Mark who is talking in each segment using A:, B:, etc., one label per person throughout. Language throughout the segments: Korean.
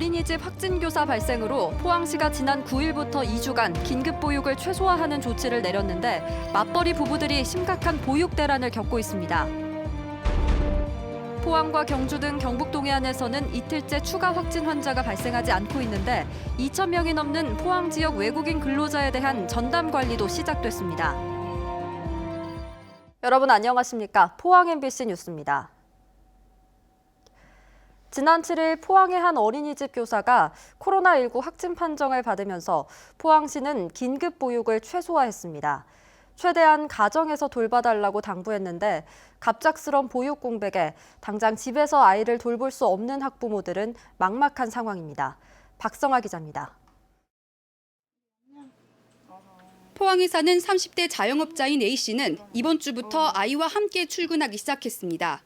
A: 어린이집 확진교사 발생으로 포항시가 지난 9일부터 2주간 긴급 보육을 최소화하는 조치를 내렸는데 맞벌이 부부들이 심각한 보육 대란을 겪고 있습니다. 포항과 경주 등 경북 동해안에서는 이틀째 추가 확진 환자가 발생하지 않고 있는데 2,000명이 넘는 포항 지역 외국인 근로자에 대한 전담 관리도 시작됐습니다. 여러분 안녕하십니까? 포항 MBC 뉴스입니다. 지난 7일 포항의 한 어린이집 교사가 코로나19 확진 판정을 받으면서 포항시는 긴급 보육을 최소화했습니다. 최대한 가정에서 돌봐달라고 당부했는데 갑작스런 보육 공백에 당장 집에서 아이를 돌볼 수 없는 학부모들은 막막한 상황입니다. 박성아 기자입니다.
B: 포항에 사는 30대 자영업자인 A씨는 이번 주부터 아이와 함께 출근하기 시작했습니다.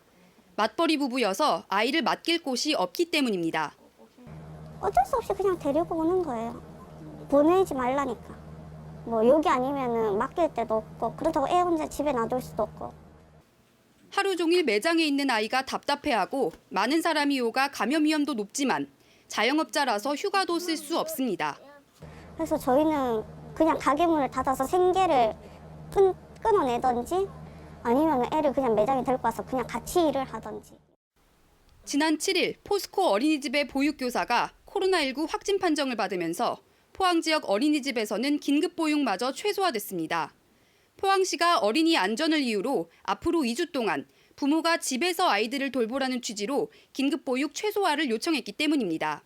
B: 맞벌이 부부여서 아이를 맡길 곳이 없기 때문입니다.
C: 어쩔 수 없이 그냥 데리고 오는 거예요. 보내지 말라니까. 뭐 여기 아니면은 맡길 데도 없고 그렇다고 애 혼자 집에 놔둘 수도 없고.
B: 하루 종일 매장에 있는 아이가 답답해하고 많은 사람이 오가 감염 위험도 높지만 자영업자라서 휴가도 쓸 수 없습니다.
C: 그래서 저희는 그냥 가게 문을 닫아서 생계를 끊어내든지 아니면 애를 그냥 매장에 데리고 와서 그냥 같이 일을 하든지.
B: 지난 7일 포스코 어린이집의 보육교사가 코로나19 확진 판정을 받으면서 포항 지역 어린이집에서는 긴급 보육마저 최소화됐습니다. 포항시가 어린이 안전을 이유로 앞으로 2주 동안 부모가 집에서 아이들을 돌보라는 취지로 긴급 보육 최소화를 요청했기 때문입니다.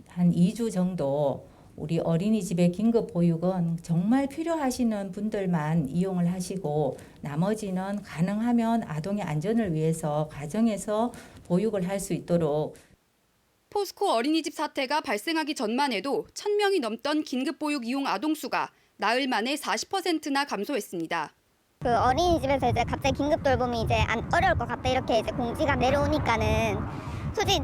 D: 한 2주 정도 우리 어린이집의 긴급 보육은 정말 필요하시는 분들만 이용을 하시고 나머지는 가능하면 아동의 안전을 위해서 가정에서 보육을 할 수 있도록.
B: 포스코 어린이집 사태가 발생하기 전만 해도 1,000명이 넘던 긴급 보육 이용 아동 수가 나흘 만에 40%나 감소했습니다.
C: 그 어린이집에서 이제 갑자기 긴급 돌봄이 이제 어려울 것 같다 이렇게 이제 공지가 내려오니까는 솔직히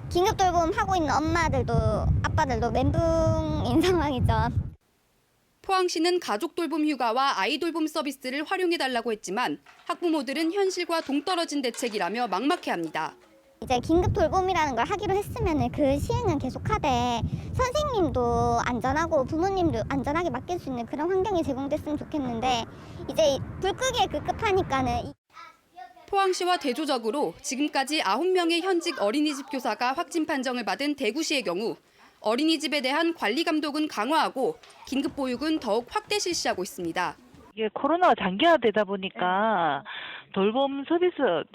C: 긴급 돌봄 하고 있는 엄마들도 아빠들도 멘붕인 상황이죠.
B: 포항시는 가족 돌봄 휴가와 아이 돌봄 서비스를 활용해달라고 했지만 학부모들은 현실과 동떨어진 대책이라며 막막해합니다.
C: 이제 긴급 돌봄이라는 걸 하기로 했으면 그 시행은 계속하되 선생님도 안전하고 부모님도 안전하게 맡길 수 있는 그런 환경이 제공됐으면 좋겠는데 이제 불 끄기에 급급하니까는.
B: 포항시와 대조적으로 지금까지 9명의 현직 어린이집 교사가 확진 판정을 받은 대구시의 경우 어린이집에 대한 관리 감독은 강화하고 긴급 보육은 더욱 확대 실시하고 있습니다.
E: 이게 코로나가 장기화되다 보니까 돌봄 서비스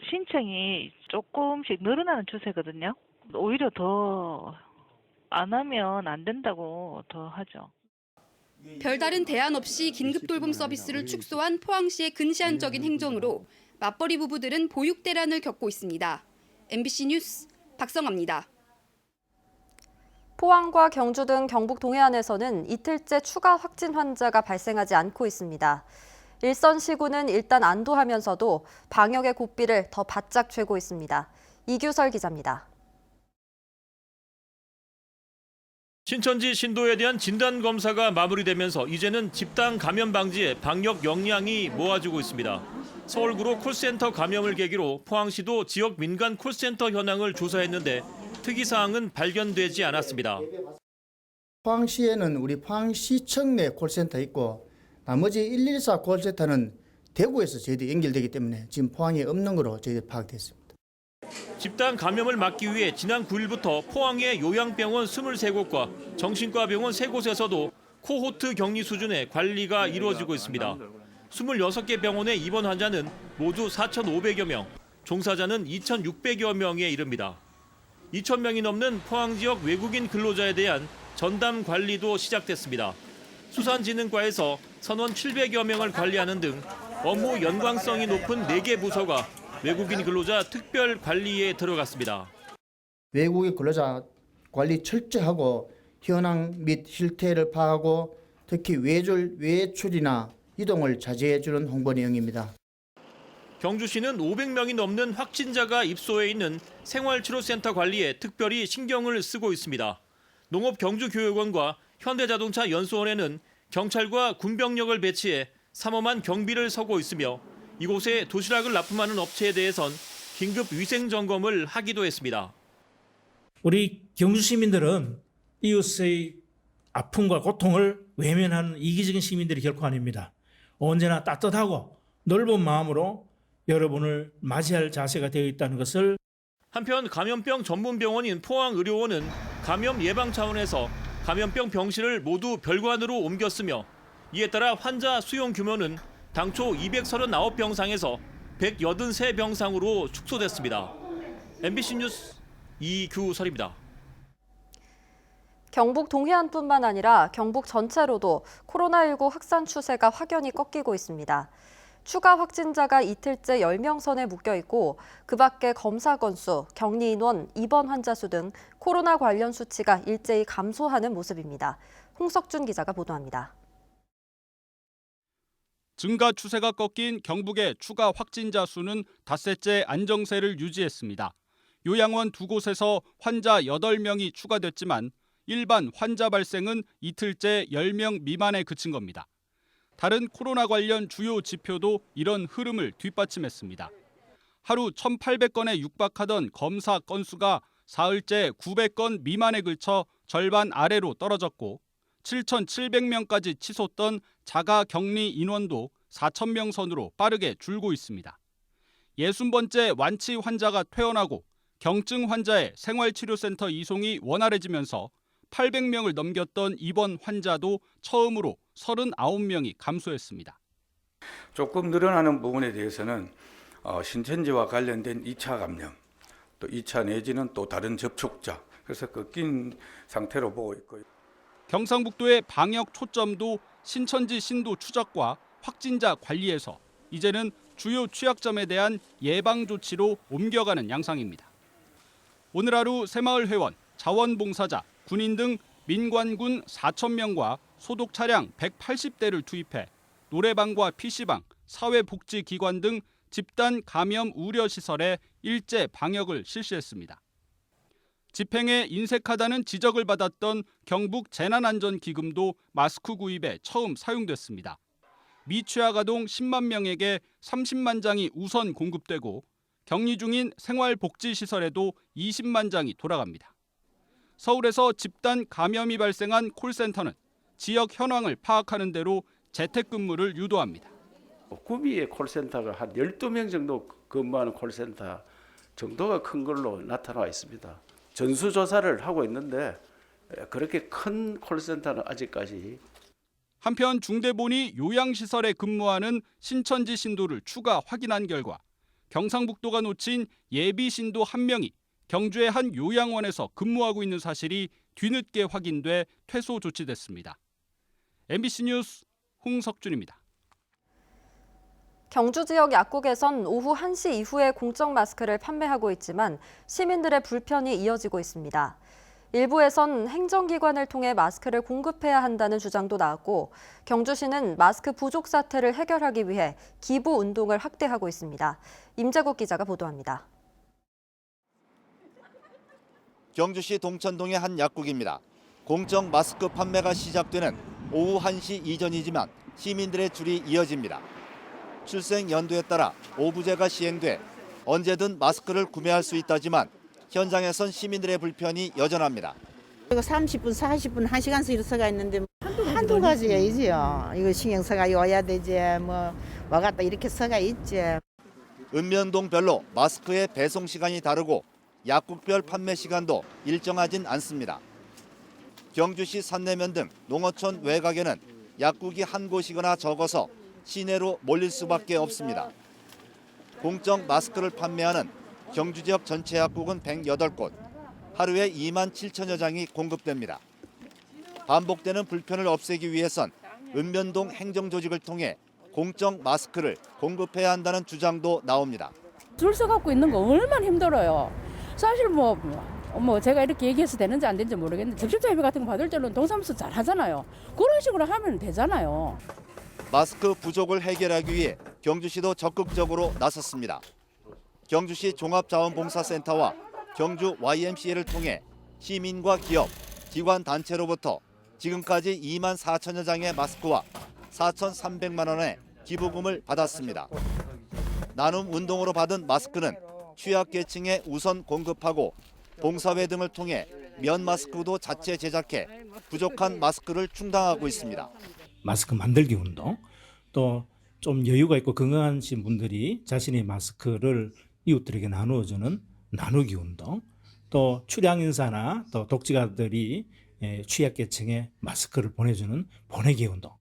E: 신청이 조금씩 늘어나는 추세거든요. 오히려 더 안 하면 안 된다고 더 하죠.
B: 별다른 대안 없이 긴급 돌봄 서비스를 축소한 포항시의 근시안적인 행정으로 맞벌이 부부들은 보육 대란을 겪고 있습니다. MBC 뉴스 박성아입니다.
A: 포항과 경주 등 경북 동해안에서는 이틀째 추가 확진 환자가 발생하지 않고 있습니다. 일선 시군은 일단 안도하면서도 방역의 고삐를 더 바짝 쥐고 있습니다. 이규설 기자입니다.
F: 신천지 신도에 대한 진단검사가 마무리되면서 이제는 집단 감염 방지에 방역 역량이 모아지고 있습니다. 서울구로 콜센터 감염을 계기로 포항시도 지역 민간 콜센터 현황을 조사했는데 특이사항은 발견되지 않았습니다.
G: 포항시에는 우리 포항시청 내 콜센터 있고 나머지 114 콜센터는 대구에서 저희들이 연결되기 때문에 지금 포항에 없는 거로 저희들이 파악됐습니다.
F: 집단 감염을 막기 위해 지난 9일부터 포항의 요양병원 23곳과 정신과 병원 3곳에서도 코호트 격리 수준의 관리가 이루어지고 있습니다. 26개 병원의 입원 환자는 모두 4,500여 명, 종사자는 2,600여 명에 이릅니다. 2,000명이 넘는 포항 지역 외국인 근로자에 대한 전담 관리도 시작됐습니다. 수산진흥과에서 선원 700여 명을 관리하는 등 업무 연관성이 높은 4개 부서가 외국인 근로자 특별 관리에 들어갔습니다.
G: 외국인 근로자 관리 철저하고 현황 및 실태를 파악하고 특히 외출이나 이동을 자제해 주는 홍보 내용입니다.
F: 경주시는 500명이 넘는 확진자가 입소해 있는 생활치료센터 관리에 특별히 신경을 쓰고 있습니다. 농업경주교육원과 현대자동차 연수원에는 경찰과 군병력을 배치해 삼엄한 경비를 서고 있으며 이곳에 도시락을 납품하는 업체에 대해선 긴급 위생 점검을 하기도 했습니다.
H: 우리 경주 시민들은 이웃의 아픔과 고통을 외면하는 이기적인 시민들이 결코 아닙니다. 언제나 따뜻하고 넓은 마음으로 여러분을 맞이할 자세가 되어 있다는 것을.
F: 한편 감염병 전문 병원인 포항의료원은 감염 예방 차원에서 감염병 병실을 모두 별관으로 옮겼으며 이에 따라 환자 수용 규모는 당초 239병상에서 183병상으로 축소됐습니다. MBC 뉴스 이규설입니다.
A: 경북 동해안뿐만 아니라 경북 전체로도 코로나19 확산 추세가 확연히 꺾이고 있습니다. 추가 확진자가 이틀째 10명 선에 묶여 있고 그 밖에 검사 건수, 격리 인원, 입원 환자 수 등 코로나 관련 수치가 일제히 감소하는 모습입니다. 홍석준 기자가 보도합니다.
I: 증가 추세가 꺾인 경북의 추가 확진자 수는 닷새째 안정세를 유지했습니다. 요양원 2곳에서 환자 8명이 추가됐지만 일반 환자 발생은 이틀째 10명 미만에 그친 겁니다. 다른 코로나 관련 주요 지표도 이런 흐름을 뒷받침했습니다. 하루 1,800건에 육박하던 검사 건수가 사흘째 900건 미만에 걸쳐 절반 아래로 떨어졌고 7,700명까지 치솟던 자가 격리 인원도 4,000명 선으로 빠르게 줄고 있습니다. 60번째 완치 환자가 퇴원하고 경증 환자의 생활치료센터 이송이 원활해지면서 800명을 넘겼던 입원 환자도 처음으로 39명이 감소했습니다.
J: 조금 늘어나는 부분에 대해서는 신천지와 관련된 2차 감염, 또 2차 내지는 또 다른 접촉자, 그래서 꺾인 상태로 보고 있고요.
I: 경상북도의 방역 초점도 신천지 신도 추적과 확진자 관리에서 이제는 주요 취약점에 대한 예방 조치로 옮겨가는 양상입니다. 오늘 하루 새마을 회원, 자원봉사자, 군인 등 민관군 4,000명과 소독 차량 180대를 투입해 노래방과 PC방, 사회복지기관 등 집단 감염 우려 시설에 일제 방역을 실시했습니다. 집행에 인색하다는 지적을 받았던 경북 재난안전기금도 마스크 구입에 처음 사용됐습니다. 미취학 아동 10만 명에게 30만 장이 우선 공급되고 격리 중인 생활복지시설에도 20만 장이 돌아갑니다. 서울에서 집단 감염이 발생한 콜센터는 지역 현황을 파악하는 대로 재택근무를 유도합니다.
K: 구미의 콜센터가 한 12명 정도 근무하는 콜센터 정도가 큰 걸로 나타나 있습니다. 전수조사를 하고 있는데 그렇게 큰 콜센터는 아직까지.
I: 한편 중대본이 요양시설에 근무하는 신천지 신도를 추가 확인한 결과 경상북도가 놓친 예비 신도 1명이 경주의 한 요양원에서 근무하고 있는 사실이 뒤늦게 확인돼 퇴소 조치됐습니다. MBC 뉴스 홍석준입니다.
A: 경주 지역 약국에선 오후 1시 이후에 공적 마스크를 판매하고 있지만 시민들의 불편이 이어지고 있습니다. 일부에선 행정기관을 통해 마스크를 공급해야 한다는 주장도 나왔고 경주시는 마스크 부족 사태를 해결하기 위해 기부 운동을 확대하고 있습니다. 임재국 기자가 보도합니다.
L: 경주시 동천동의 한 약국입니다. 공적 마스크 판매가 시작되는 오후 1시 이전이지만 시민들의 줄이 이어집니다. 출생 연도에 따라 오부제가 시행돼 언제든 마스크를 구매할 수 있다지만 현장에선 시민들의 불편이 여전합니다.
M: 이거 30분, 40분, 1시간씩 이렇게 서가 있는데 한두 가지가 있지요. 이거 신경 써가 와야 되지, 와갔다 이렇게 서가 있지.
L: 읍면동별로 마스크의 배송 시간이 다르고 약국별 판매 시간도 일정하진 않습니다. 경주시 산내면 등 농어촌 외곽에는 약국이 한 곳이거나 적어서 시내로 몰릴 수밖에 없습니다. 공적 마스크를 판매하는 경주 지역 전체 약국은 108곳, 하루에 2만 7천여 장이 공급됩니다. 반복되는 불편을 없애기 위해선 읍면동 행정조직을 통해 공적 마스크를 공급해야 한다는 주장도 나옵니다.
N: 줄 서갖고 있는 거 얼마나 힘들어요. 사실 제가 이렇게 얘기해서 되는지 안 되는지 모르겠는데 접촉자 협의 같은 거 받을 때는 동사무소 잘 하잖아요. 그런 식으로 하면 되잖아요.
L: 마스크 부족을 해결하기 위해 경주시도 적극적으로 나섰습니다. 경주시 종합자원봉사센터와 경주 YMCA를 통해 시민과 기업, 기관 단체로부터 지금까지 2만 4천여 장의 마스크와 4,300만 원의 기부금을 받았습니다. 나눔 운동으로 받은 마스크는 취약계층에 우선 공급하고 봉사회 등을 통해 면 마스크도 자체 제작해 부족한 마스크를 충당하고 있습니다.
H: 마스크 만들기 운동, 또 좀 여유가 있고 건강하신 분들이 자신의 마스크를 이웃들에게 나누어주는 나누기 운동, 또 출향 인사나 또 독지가들이 취약계층에 마스크를 보내주는 보내기 운동.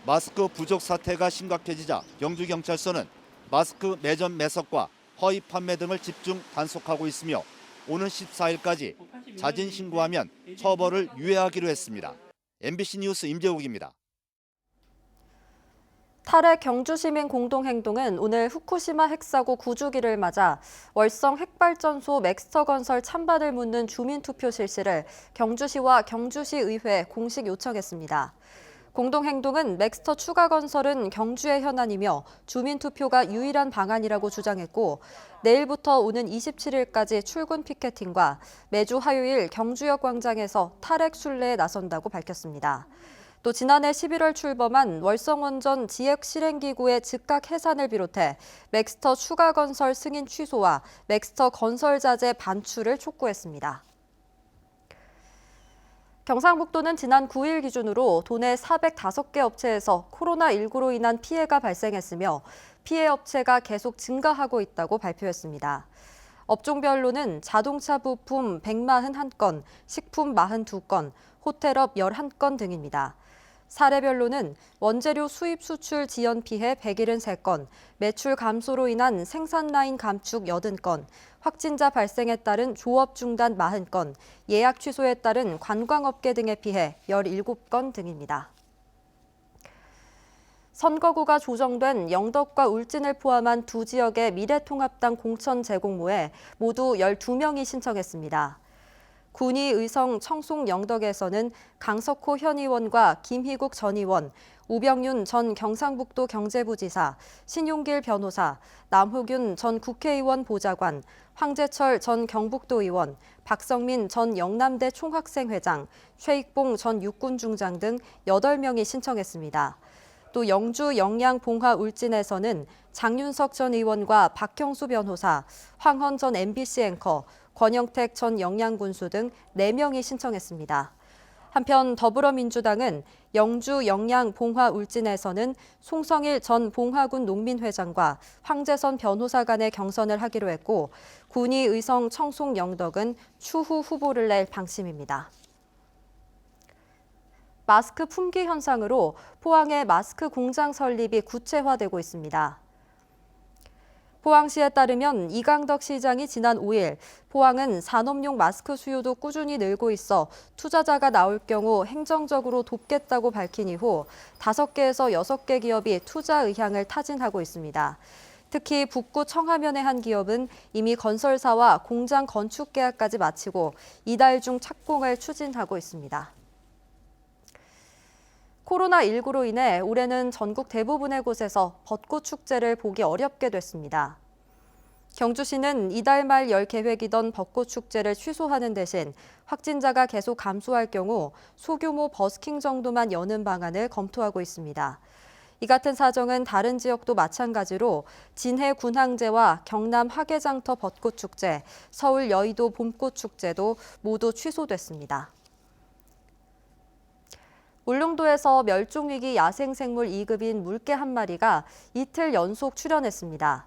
L: 마스크 부족 사태가 심각해지자 경주경찰서는 마스크 매점 매석과 허위 판매 등을 집중 단속하고 있으며 오는 14일까지 자진 신고하면 처벌을 유예하기로 했습니다. MBC 뉴스 임재욱입니다.
A: 탈핵 경주시민 공동행동은 오늘 후쿠시마 핵사고 9주기를 맞아 월성 핵발전소 맥스터건설 찬반을 묻는 주민투표 실시를 경주시와 경주시의회에 공식 요청했습니다. 공동행동은 맥스터 추가 건설은 경주의 현안이며 주민투표가 유일한 방안이라고 주장했고 내일부터 오는 27일까지 출근 피켓팅과 매주 화요일 경주역 광장에서 탈핵 순례에 나선다고 밝혔습니다. 또 지난해 11월 출범한 월성원전 지역실행기구의 즉각 해산을 비롯해 맥스터 추가 건설 승인 취소와 맥스터 건설 자재 반출을 촉구했습니다. 경상북도는 지난 9일 기준으로 도내 405개 업체에서 코로나19로 인한 피해가 발생했으며 피해 업체가 계속 증가하고 있다고 발표했습니다. 업종별로는 자동차 부품 141건, 식품 42건, 호텔업 11건 등입니다. 사례별로는 원재료 수입 수출 지연 피해 173건, 매출 감소로 인한 생산 라인 감축 80건, 확진자 발생에 따른 조업 중단 40건, 예약 취소에 따른 관광업계 등의 피해 17건 등입니다. 선거구가 조정된 영덕과 울진을 포함한 두 지역의 미래통합당 공천 제공모에 모두 12명이 신청했습니다. 군위 의성 청송 영덕에서는 강석호 현 의원과 김희국 전 의원, 우병윤 전 경상북도 경제부지사, 신용길 변호사, 남호균 전 국회의원 보좌관, 황재철 전 경북도 의원, 박성민 전 영남대 총학생회장, 최익봉 전 육군중장 등 8명이 신청했습니다. 또 영주 영양 봉화 울진에서는 장윤석 전 의원과 박형수 변호사, 황헌 전 MBC 앵커, 권영택 전 영양군수 등 4명이 신청했습니다. 한편 더불어민주당은 영주 영양 봉화 울진에서는 송성일 전 봉화군 농민회장과 황재선 변호사 간의 경선을 하기로 했고 군위 의성 청송 영덕은 추후 후보를 낼 방침입니다. 마스크 품귀 현상으로 포항의 마스크 공장 설립이 구체화되고 있습니다. 포항시에 따르면 이강덕 시장이 지난 5일 포항은 산업용 마스크 수요도 꾸준히 늘고 있어 투자자가 나올 경우 행정적으로 돕겠다고 밝힌 이후 5개에서 6개 기업이 투자 의향을 타진하고 있습니다. 특히 북구 청하면의 한 기업은 이미 건설사와 공장 건축 계약까지 마치고 이달 중 착공을 추진하고 있습니다. 코로나19로 인해 올해는 전국 대부분의 곳에서 벚꽃 축제를 보기 어렵게 됐습니다. 경주시는 이달 말 열 계획이던 벚꽃 축제를 취소하는 대신 확진자가 계속 감소할 경우 소규모 버스킹 정도만 여는 방안을 검토하고 있습니다. 이 같은 사정은 다른 지역도 마찬가지로 진해 군항제와 경남 화개장터 벚꽃 축제, 서울 여의도 봄꽃 축제도 모두 취소됐습니다. 울릉도에서 멸종위기 야생생물 2급인 물개 한 마리가 이틀 연속 출현했습니다.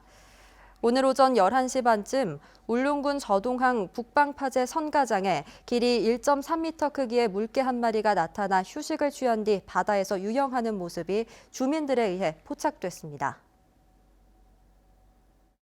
A: 오늘 오전 11시 반쯤 울릉군 저동항 북방파제 선가장에 길이 1.3m 크기의 물개 한 마리가 나타나 휴식을 취한 뒤 바다에서 유영하는 모습이 주민들에 의해 포착됐습니다.